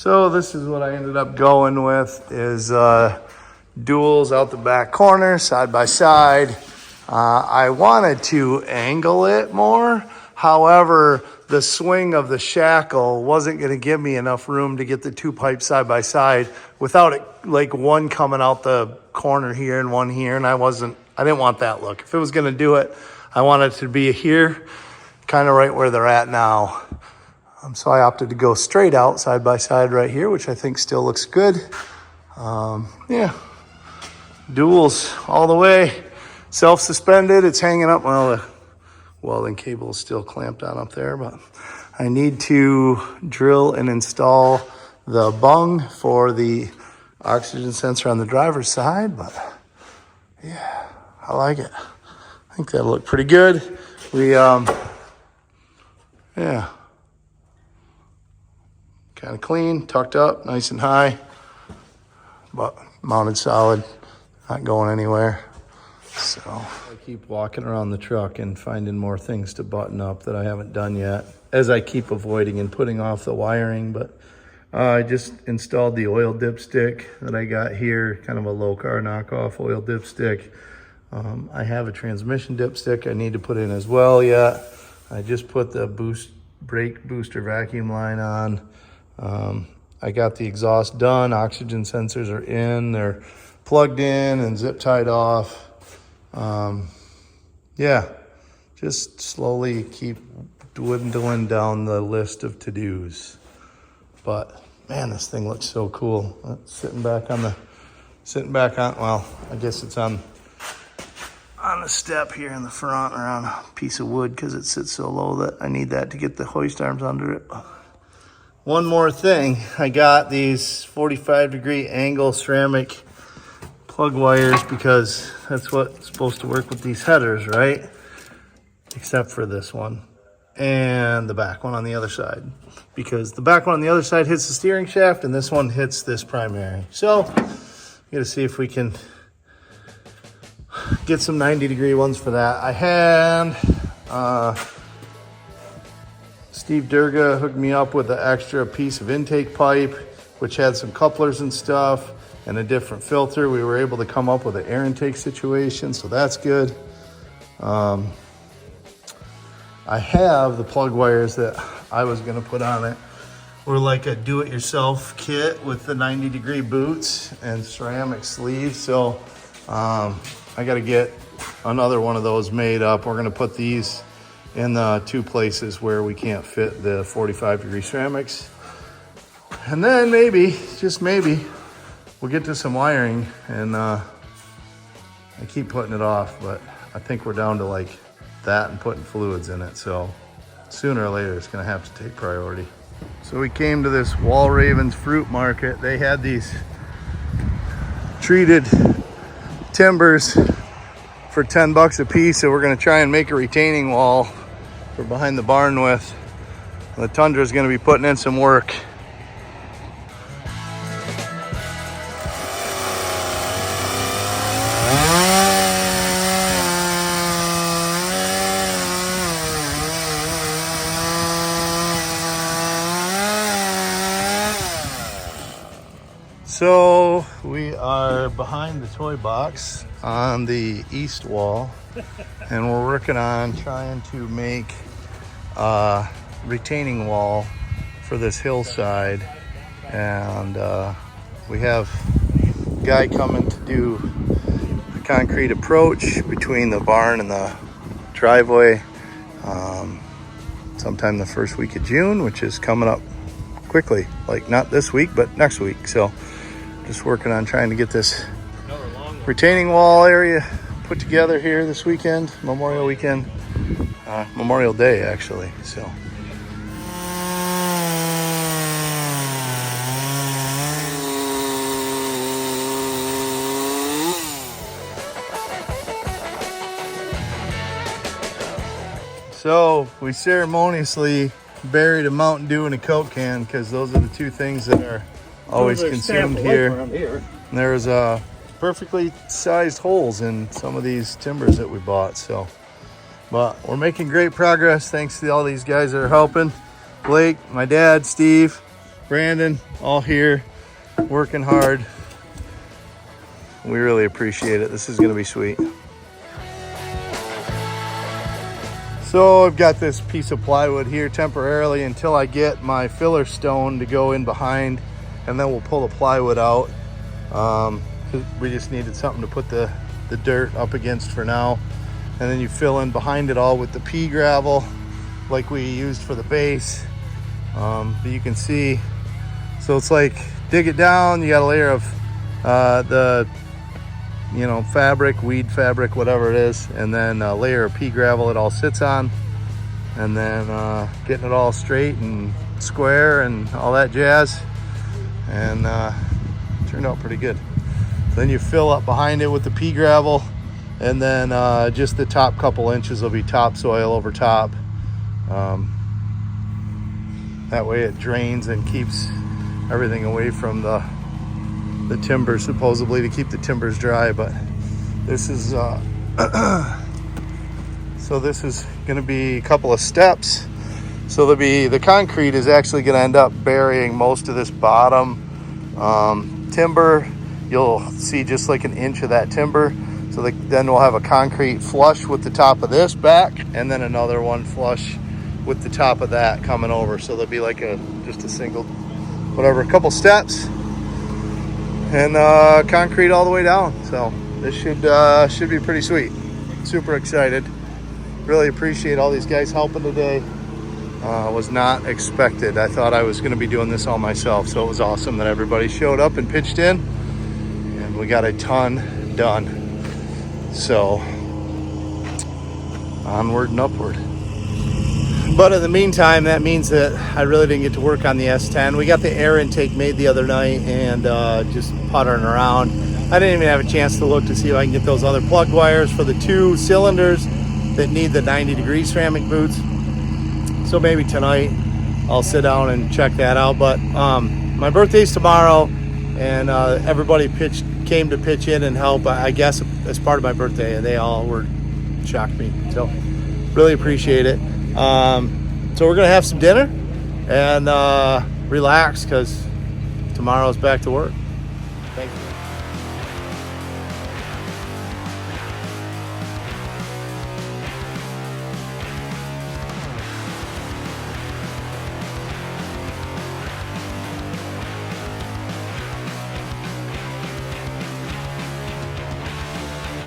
So this is what I ended up going with is duals out the back corner, side by side. I wanted to angle it more. However, the swing of the shackle wasn't going to give me enough room to get the two pipes side by side without it like one coming out the corner here and one here. And I didn't want that look. If it was going to do it, I wanted it to be here, kind of right where they're at now. So I opted to go straight out side by side right here, which I think still looks good. Yeah, duals all the way, self-suspended. It's hanging up. Well, the welding cable is still clamped on up there, but I need to drill and install the bung for the oxygen sensor on the driver's side. But yeah, I like it. I think that'll look pretty good. Yeah. Kind of clean, tucked up, nice and high, but mounted solid, not going anywhere. So I keep walking around the truck and finding more things to button up that I haven't done yet, as I keep avoiding and putting off the wiring. But I just installed the oil dipstick that I got here, kind of a low car knockoff oil dipstick. I have a transmission dipstick I need to put in as well yet. I just put the brake booster vacuum line on. I got the exhaust done. Oxygen sensors are in. They're plugged in and zip tied off. Yeah, just slowly keep dwindling down the list of to-dos. But man, this thing looks so cool. Sitting back on, well, I guess it's on the step here in the front, or on a piece of wood, because it sits so low that I need that to get the hoist arms under it. One more thing, I got these 45-degree angle ceramic plug wires because that's what's supposed to work with these headers, right? Except for this one and the back one on the other side, because the back one on the other side hits the steering shaft and this one hits this primary. So I'm gonna see if we can get some 90-degree ones for that. I had Steve Durga hooked me up with an extra piece of intake pipe, which had some couplers and stuff and a different filter. We were able to come up with an air intake situation, so that's good. I have the plug wires that I was gonna put on it. We're like a do-it-yourself kit with the 90-degree boots and ceramic sleeves. So I gotta get another one of those made up. We're gonna put these in the two places where we can't fit the 45-degree ceramics. And then maybe, just maybe, we'll get to some wiring. And I keep putting it off, but I think we're down to like that and putting fluids in it. So sooner or later, it's gonna have to take priority. So we came to this Walravens fruit market. They had these treated timbers for 10 bucks a piece. So we're gonna try and make a retaining wall for behind the barn with. The Tundra is going to be putting in some work. So we are behind the toy box on the east wall, and we're working on trying to make a retaining wall for this hillside. And we have a guy coming to do a concrete approach between the barn and the driveway sometime the first week of June, which is coming up quickly, like not this week but next week. So just working on trying to get this retaining wall area put together here this weekend, Memorial weekend, Memorial Day actually. So we ceremoniously buried a Mountain Dew in a Coke can, because those are the two things that are always consumed here. And there's perfectly sized holes in some of these timbers that we bought. So, but we're making great progress thanks to all these guys that are helping. Blake, my dad, Steve, Brandon, all here, working hard. We really appreciate it. This is gonna be sweet. So I've got this piece of plywood here temporarily until I get my filler stone to go in behind, and then we'll pull the plywood out. We just needed something to put the dirt up against for now. And then you fill in behind it all with the pea gravel like we used for the base. But you can see, so it's like dig it down, you got a layer of the fabric, weed fabric, whatever it is, and then a layer of pea gravel it all sits on, and then getting it all straight and square and all that jazz, and turned out pretty good. Then you fill up behind it with the pea gravel, and then just the top couple inches will be topsoil over top. That way it drains and keeps everything away from the timber, supposedly to keep the timbers dry. But this is so this is going to be a couple of steps. So the concrete is actually going to end up burying most of this bottom timber. You'll see just like an inch of that timber. So then we'll have a concrete flush with the top of this back, and then another one flush with the top of that coming over. So there'll be like just a single, whatever, a couple steps, and concrete all the way down. So this should be pretty sweet. Super excited. Really appreciate all these guys helping today. Was not expected. I thought I was going to be doing this all myself. So it was awesome that everybody showed up and pitched in, and we got a ton done. So onward and upward. But in the meantime, that means that I really didn't get to work on the S10. We got the air intake made the other night and just puttering around. I didn't even have a chance to look to see if I can get those other plug wires for the 2 cylinders that need the 90-degree ceramic boots. So maybe tonight I'll sit down and check that out. But my birthday's tomorrow, and everybody came to pitch in and help, I guess, as part of my birthday, and they all shocked me. So really appreciate it. So we're gonna have some dinner and relax, because tomorrow's back to work.